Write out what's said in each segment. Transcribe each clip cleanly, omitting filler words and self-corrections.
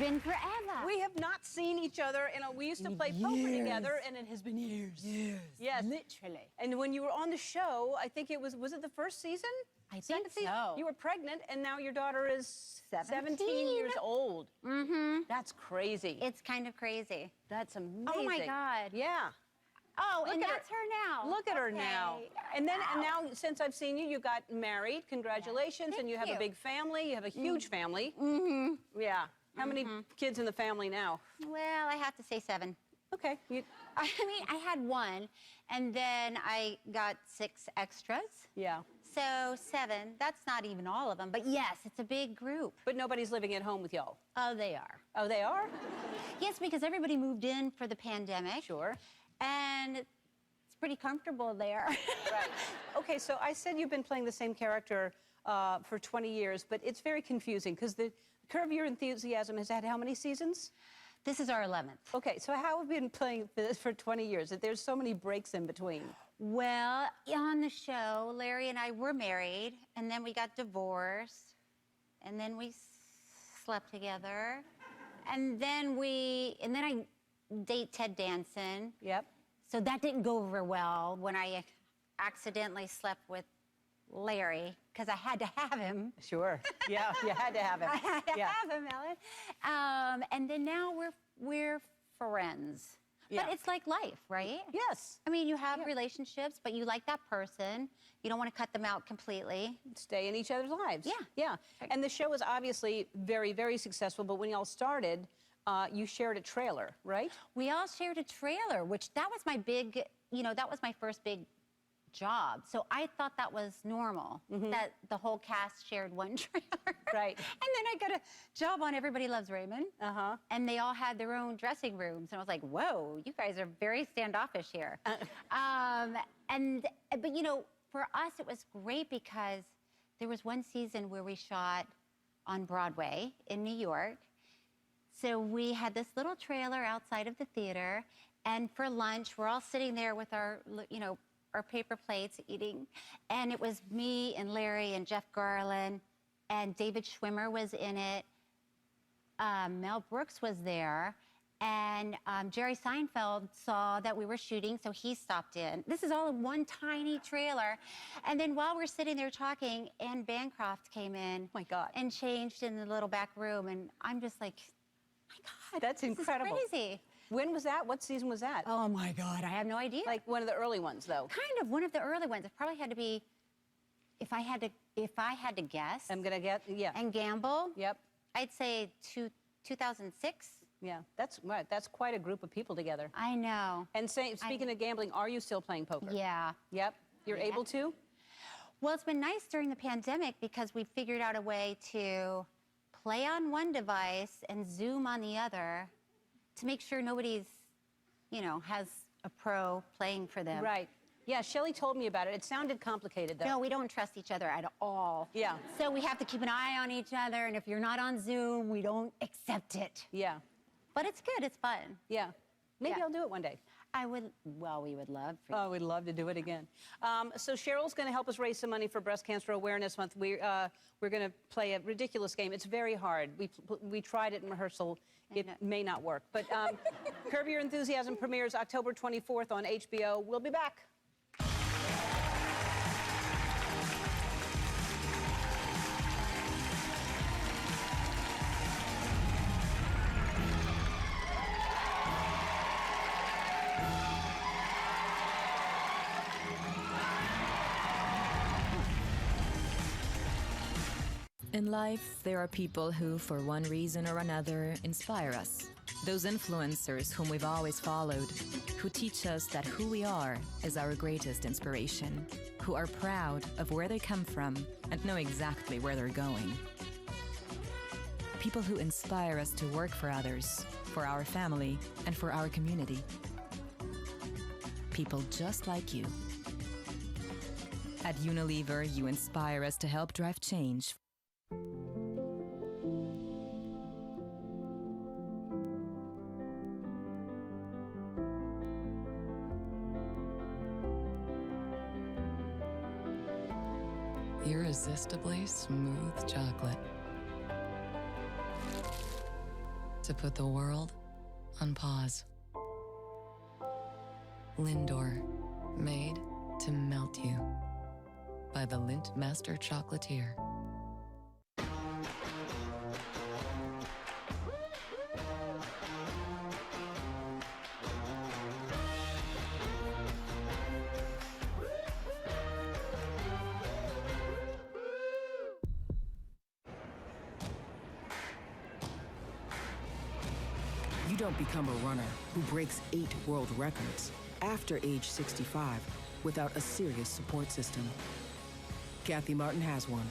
been forever. We have not seen each other we used to play poker together, and it has been years. Years. Yes. Literally. And when you were on the show, I think it was it the first season? I think so. You were pregnant, and now your daughter is 17 years old. Mm-hmm. That's crazy. It's kind of crazy. That's amazing. Oh, my God. Yeah. Oh, Look and at that's her now. Look at her now. And then, Wow. and now, since I've seen you, you got married. Congratulations. Thank and you have you. a big family. You have a huge family. Mm-hmm. Yeah. How many kids in the family now? Well, I have to say 7. Okay. I mean, I had 1, and then I got 6 extras. Yeah. So 7. That's not even all of them. But yes, it's a big group. But nobody's living at home with y'all. Oh, they are. Oh, they are? Yes, because everybody moved in for the pandemic. Sure. And it's pretty comfortable there. Right. Okay, so I said you've been playing the same character for 20 years, but it's very confusing because the Curb Your Enthusiasm has had how many seasons? This is our 11th. Okay, so how have you been playing this for 20 years? There's so many breaks in between. Well, on the show, Larry and I were married, and then we got divorced, and then we slept together, and then I date Ted Danson. Yep. So that didn't go over well when I accidentally slept with Larry, because I had to have him. Sure. Yeah, you had to have him. I had to have him, Ellen. And then now we're friends. Yeah. But it's like life, right? Yes. I mean, you have relationships, but you like that person. You don't want to cut them out completely. Stay in each other's lives. Yeah. Yeah. And the show is obviously very, very successful, but when y'all started, you shared a trailer, right? We all shared a trailer, which that was my big, that was my first big job. So I thought that was normal, that the whole cast shared one trailer. Right. And then I got a job on Everybody Loves Raymond. Uh-huh. And they all had their own dressing rooms. And I was like, whoa, you guys are very standoffish here. But for us, it was great because there was one season where we shot on Broadway in New York. So we had this little trailer outside of the theater, and for lunch, we're all sitting there with our paper plates eating, and it was me and Larry and Jeff Garland, and David Schwimmer was in it. Mel Brooks was there, and Jerry Seinfeld saw that we were shooting, so he stopped in. This is all in one tiny trailer. And then while we're sitting there talking, Anne Bancroft came in. Oh my God. And changed in the little back room, and I'm just like, my God, that's incredible. This is crazy. When was that? What season was that? Oh my God, I have no idea. Like one of the early ones, though. Kind of one of the early ones. It probably had to be, if I had to guess. I'm gonna get, yeah. And gamble. Yep. I'd say 2006. Yeah, that's right. That's quite a group of people together. I know. And speaking of gambling, are you still playing poker? Yeah. Yep. You're able to? Well, it's been nice during the pandemic because we figured out a way to play on one device and Zoom on the other to make sure nobody's, has a pro playing for them. Right. Yeah, Shelley told me about it. It sounded complicated, though. No, we don't trust each other at all. Yeah. So we have to keep an eye on each other, and if you're not on Zoom, we don't accept it. Yeah. But it's good, it's fun. Yeah. Maybe I'll do it one day. We would love for you. Oh, we'd love to do it again. So Cheryl's going to help us raise some money for Breast Cancer Awareness Month. We're going to play a ridiculous game. It's very hard. We tried it in rehearsal. It may not work. But Curb Your Enthusiasm premieres October 24th on HBO. We'll be back. In life, there are people who, for one reason or another, inspire us. Those influencers whom we've always followed, who teach us that who we are is our greatest inspiration, who are proud of where they come from and know exactly where they're going. People who inspire us to work for others, for our family, and for our community. People just like you. At Unilever, you inspire us to help drive change. Irresistibly smooth chocolate. to put the world on pause. Lindor, made to melt you. By the Lindt Master Chocolatier. You don't become a runner who breaks 8 world records after age 65 without a serious support system. Kathy Martin has one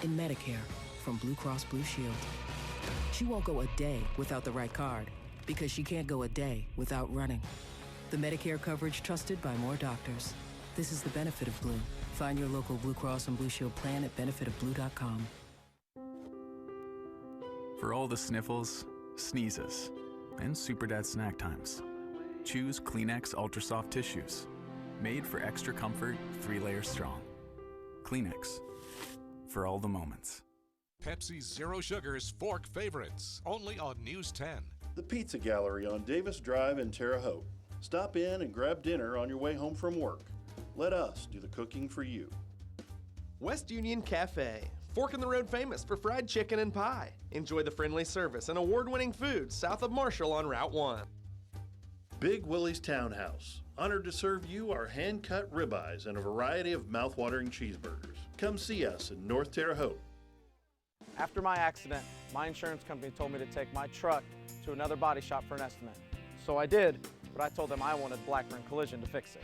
in Medicare from Blue Cross Blue Shield. She won't go a day without the right card because she can't go a day without running. The Medicare coverage trusted by more doctors. This is the benefit of Blue. Find your local Blue Cross and Blue Shield plan at benefitofblue.com. For all the sniffles, sneezes, and super dad snack times, choose Kleenex Ultra Soft Tissues. Made for extra comfort, 3 layers strong. Kleenex, for all the moments. Pepsi Zero Sugar's Fork Favorites, only on News 10. The Pizza Gallery on Davis Drive in Terre Haute. Stop in and grab dinner on your way home from work. Let us do the cooking for you. West Union Cafe, Fork in the Road famous for fried chicken and pie. Enjoy the friendly service and award-winning food south of Marshall on Route 1. Big Willie's Townhouse, honored to serve you our hand-cut ribeyes and a variety of mouth-watering cheeseburgers. Come see us in North Terre Haute. After my accident, my insurance company told me to take my truck to another body shop for an estimate. So I did, but I told them I wanted Blackburn Collision to fix it.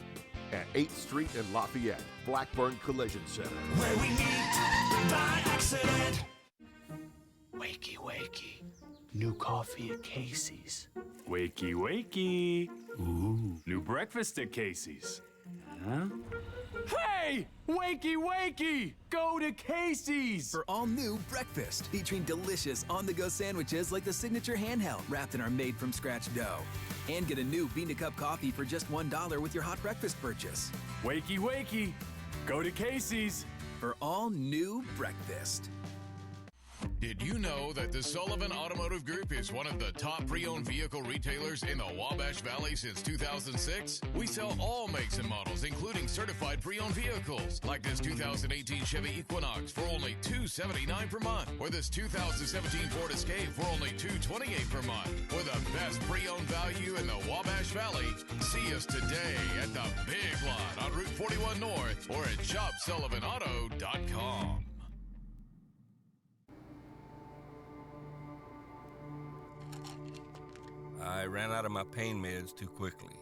At 8th Street and Lafayette, Blackburn Collision Center. Where we meet by accident. Wakey, wakey. New coffee at Casey's. Wakey, wakey. Ooh, new breakfast at Casey's. Huh? Hey! Wakey, wakey! Go to Casey's! For all new breakfast, featuring delicious on-the-go sandwiches like the signature handheld wrapped in our made-from-scratch dough. And get a new bean-to-cup coffee for just $1 with your hot breakfast purchase. Wakey, wakey! Go to Casey's! For all new breakfast. Did you know that the Sullivan Automotive Group is one of the top pre-owned vehicle retailers in the Wabash Valley since 2006? We sell all makes and models, including certified pre-owned vehicles, like this 2018 Chevy Equinox for only $279 per month, or this 2017 Ford Escape for only $228 per month. For the best pre-owned value in the Wabash Valley, see us today at the Big Lot on Route 41 North or at shopsullivanauto.com. I ran out of my pain meds too quickly.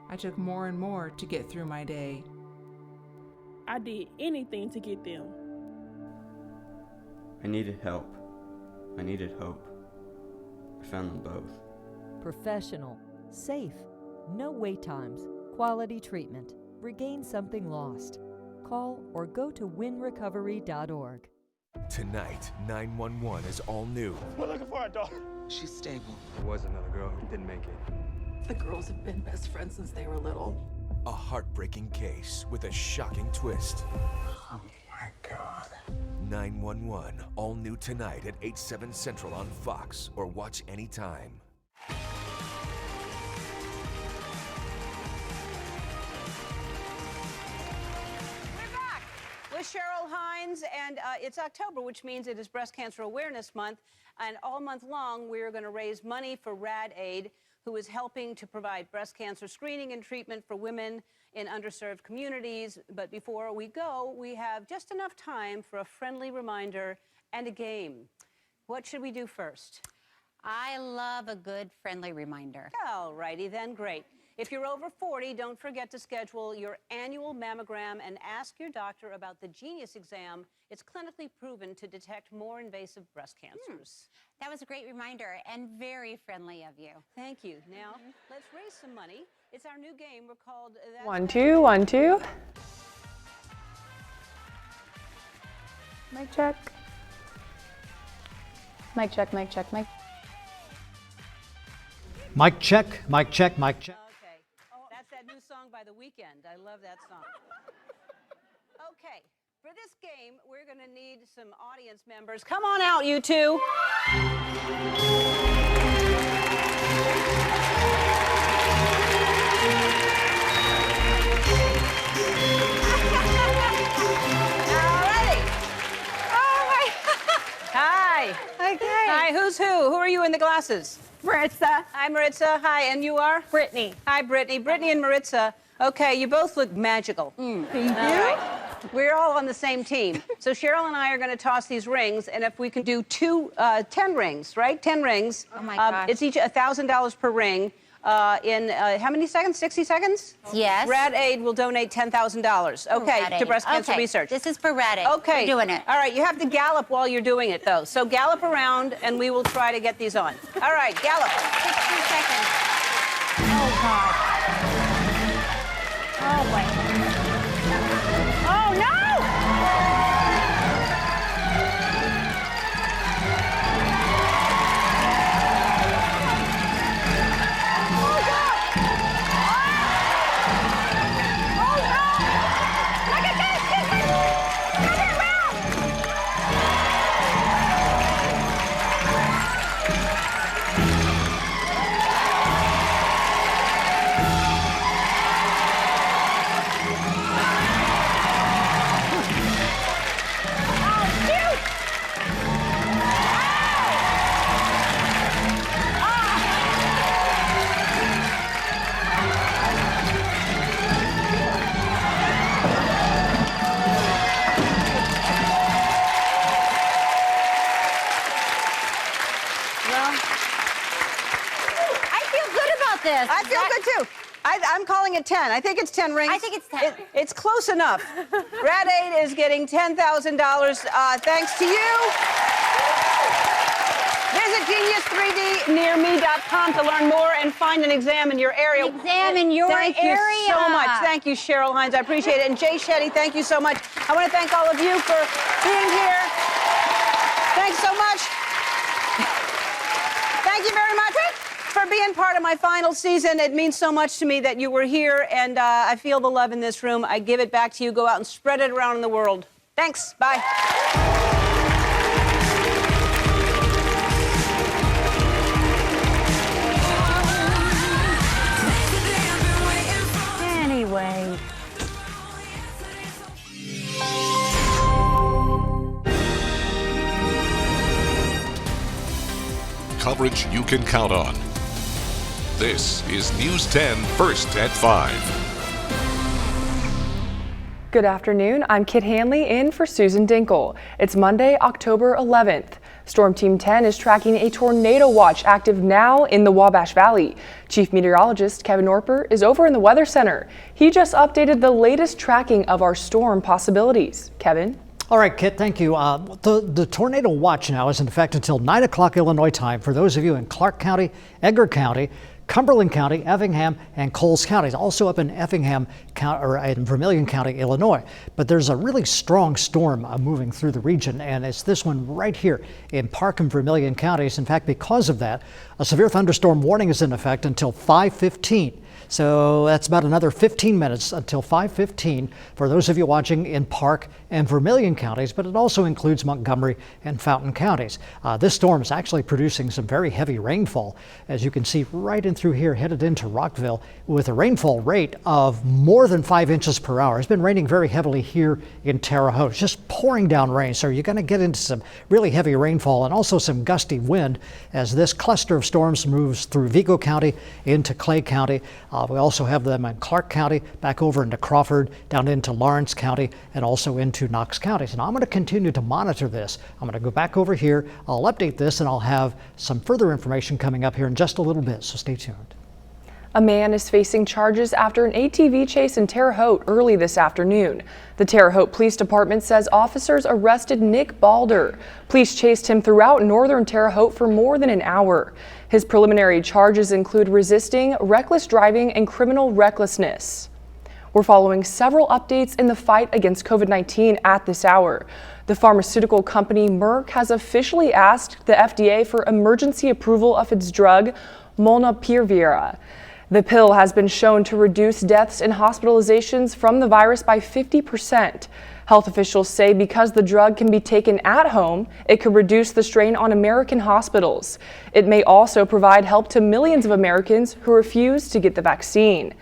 I took more and more to get through my day. I did anything to get them. I needed help. I needed hope. I found them both. Professional, safe, no wait times, quality treatment. Regain something lost. Call or go to winrecovery.org. Tonight, 911 is all new. We're looking for our daughter. She's stable. There was another girl who didn't make it. The girls have been best friends since they were little. A heartbreaking case with a shocking twist. Oh my God. 911, all new tonight at 8/7 Central on Fox, or watch anytime. With Cheryl Hines, and it's October, which means it is Breast Cancer Awareness Month, and all month long we are going to raise money for Rad Aid, who is helping to provide breast cancer screening and treatment for women in underserved communities. But before we go, we have just enough time for a friendly reminder and a game. What should we do first? I love a good friendly reminder. All righty then, great. If you're over 40, don't forget to schedule your annual mammogram and ask your doctor about the Genius exam. It's clinically proven to detect more invasive breast cancers. That was a great reminder and very friendly of you. Thank you. Now, let's raise some money. It's our new game. We're called... 1, 2, 1, 2. Mic check. Mic check, mic check, mic. Mic check, mic check, mic check. Okay. Oh, that's that new song by The Weeknd. I love that song. Okay. For this game, we're going to need some audience members. Come on out, you two. Hi. Okay. Hi, who's who? Who are you in the glasses? Maritza. Hi, Maritza. Hi, and you are? Brittany. Hi, Brittany. Brittany and Maritza. Okay, you both look magical. Thank All you. right. We're all on the same team. So Cheryl and I are going to toss these rings, and if we can do 10 rings, right? 10 rings. Oh, my gosh. It's each $1,000 per ring. In how many seconds? 60 seconds? Yes. Rad Aid will donate $10,000. Okay, Rad to Aid. breast cancer Okay, research. This is for Rad Aid. Okay. We're doing it. All right, you have to gallop while you're doing it, though. So gallop around, and we will try to get these on. All right, gallop. 60 seconds. Oh, God. Oh, boy. Oh, no! This. I feel good too. I'm calling it 10. I think it's 10 rings. I think it's 10. It's close enough. Rad Aid is getting $10,000 thanks to you. Visit genius3dnearme.com to learn more and find an exam in your area. Exam in your area. Thank you so much. Thank you, Cheryl Hines. I appreciate it. And Jay Shetty, thank you so much. I want to thank all of you for being here. Thanks so much. Thank you very much for being part of my final season. It means so much to me that you were here, and I feel the love in this room. I give it back to you. Go out and spread it around in the world. Thanks. Bye. Anyway. Coverage you can count on. This is News 10 First at 5. Good afternoon. I'm Kit Hanley in for Susan Dinkle. It's Monday, October 11th. Storm Team 10 is tracking a tornado watch active now in the Wabash Valley. Chief Meteorologist Kevin Orper is over in the Weather Center. He just updated the latest tracking of our storm possibilities. Kevin? All right, Kit, thank you. The tornado watch now is in effect until 9 o'clock Illinois time for those of you in Clark County, Edgar County, Cumberland County, Effingham, and Coles counties, also up in Effingham or in Vermilion County, Illinois. But there's a really strong storm moving through the region, and it's this one right here in Park and Vermilion counties. In fact, because of that, a severe thunderstorm warning is in effect until 5:15. So that's about another 15 minutes until 5:15 for those of you watching in Park and Vermilion counties, but it also includes Montgomery and Fountain counties. This storm is actually producing some very heavy rainfall, as you can see right in through here, headed into Rockville, with a rainfall rate of more than 5 inches per hour. It's been raining very heavily here in Terre Haute. It's just pouring down rain, so you're going to get into some really heavy rainfall and also some gusty wind as this cluster of storms moves through Vigo County into Clay County. We also have them in Clark County, back over into Crawford, down into Lawrence County, and also into Knox County. And I'm going to continue to monitor this. I'm going to go back over here. I'll update this, and I'll have some further information coming up here in just a little bit, so stay tuned. A man is facing charges after an ATV chase in Terre Haute early this afternoon. The Terre Haute Police Department says officers arrested Nick Balder. Police chased him throughout northern Terre Haute for more than an hour. His preliminary charges include resisting, reckless driving, and criminal recklessness. We're following several updates in the fight against COVID-19 at this hour. The pharmaceutical company Merck has officially asked the FDA for emergency approval of its drug, Molnupiravir. The pill has been shown to reduce deaths and hospitalizations from the virus by 50%. Health officials say because the drug can be taken at home, it could reduce the strain on American hospitals. It may also provide help to millions of Americans who refuse to get the vaccine.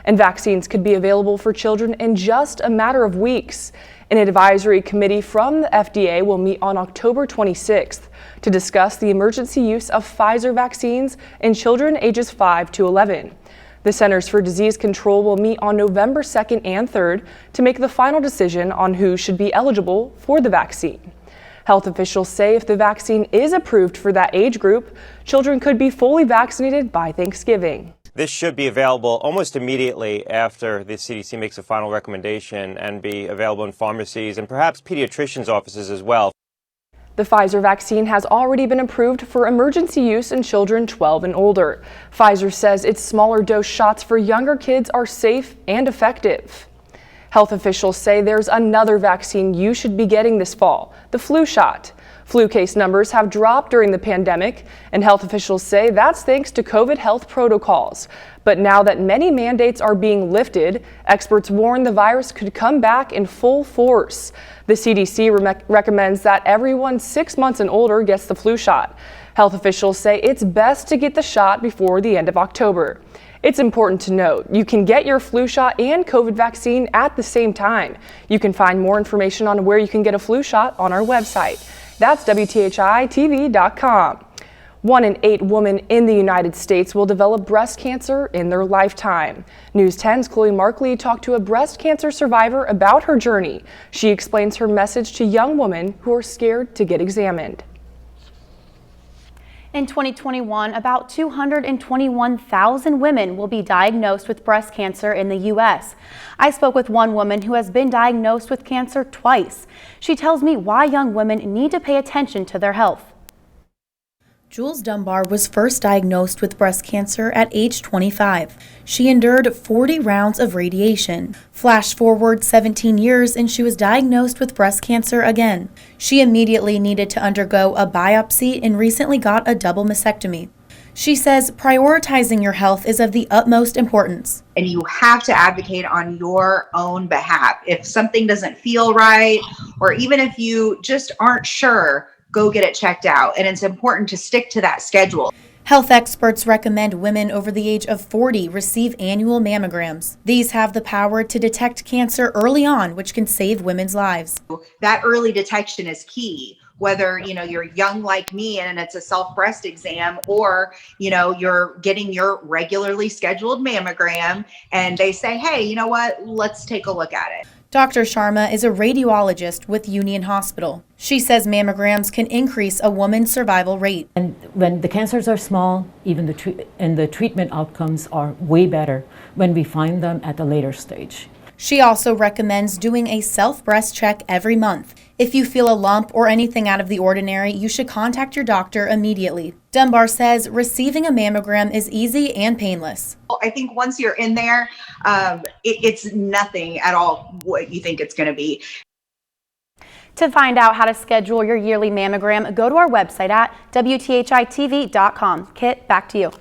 And vaccines could be available for children in just a matter of weeks. An advisory committee from the FDA will meet on October 26th to discuss the emergency use of Pfizer vaccines in children ages 5 to 11. The Centers for Disease Control will meet on November 2nd and 3rd to make the final decision on who should be eligible for the vaccine. Health officials say if the vaccine is approved for that age group, children could be fully vaccinated by Thanksgiving. This should be available almost immediately after the CDC makes a final recommendation and be available in pharmacies and perhaps pediatricians' offices as well. The Pfizer vaccine has already been approved for emergency use in children 12 and older. Pfizer says its smaller dose shots for younger kids are safe and effective. Health officials say there's another vaccine you should be getting this fall, the flu shot. Flu case numbers have dropped during the pandemic, and health officials say that's thanks to COVID health protocols. But now that many mandates are being lifted, experts warn the virus could come back in full force. The CDC recommends that everyone 6 months and older gets the flu shot. Health officials say it's best to get the shot before the end of October. It's important to note, you can get your flu shot and COVID vaccine at the same time. You can find more information on where you can get a flu shot on our website. That's WTHI-TV.com. 1 in 8 women in the United States will develop breast cancer in their lifetime. News 10's Chloe Markley talked to a breast cancer survivor about her journey. She explains her message to young women who are scared to get examined. In 2021, about 221,000 women will be diagnosed with breast cancer in the U.S. I spoke with one woman who has been diagnosed with cancer twice. She tells me why young women need to pay attention to their health. Jules Dunbar was first diagnosed with breast cancer at age 25. She endured 40 rounds of radiation. Flash forward 17 years and she was diagnosed with breast cancer again. She immediately needed to undergo a biopsy and recently got a double mastectomy. She says prioritizing your health is of the utmost importance. And you have to advocate on your own behalf. If something doesn't feel right, or even if you just aren't sure, go get it checked out. And it's important to stick to that schedule. Health experts recommend women over the age of 40 receive annual mammograms. These have the power to detect cancer early on, which can save women's lives. That early detection is key. Whether, you're young like me and it's a self breast exam, or, you're getting your regularly scheduled mammogram and they say, hey, you know what, let's take a look at it. Dr. Sharma is a radiologist with Union Hospital. She says mammograms can increase a woman's survival rate. And when the cancers are small, even the treatment outcomes are way better when we find them at a later stage. She also recommends doing a self-breast check every month. If you feel a lump or anything out of the ordinary, you should contact your doctor immediately. Dunbar says receiving a mammogram is easy and painless. I think once you're in there, it's nothing at all what you think it's going to be. To find out how to schedule your yearly mammogram, go to our website at WTHI-TV.com. Kit, back to you.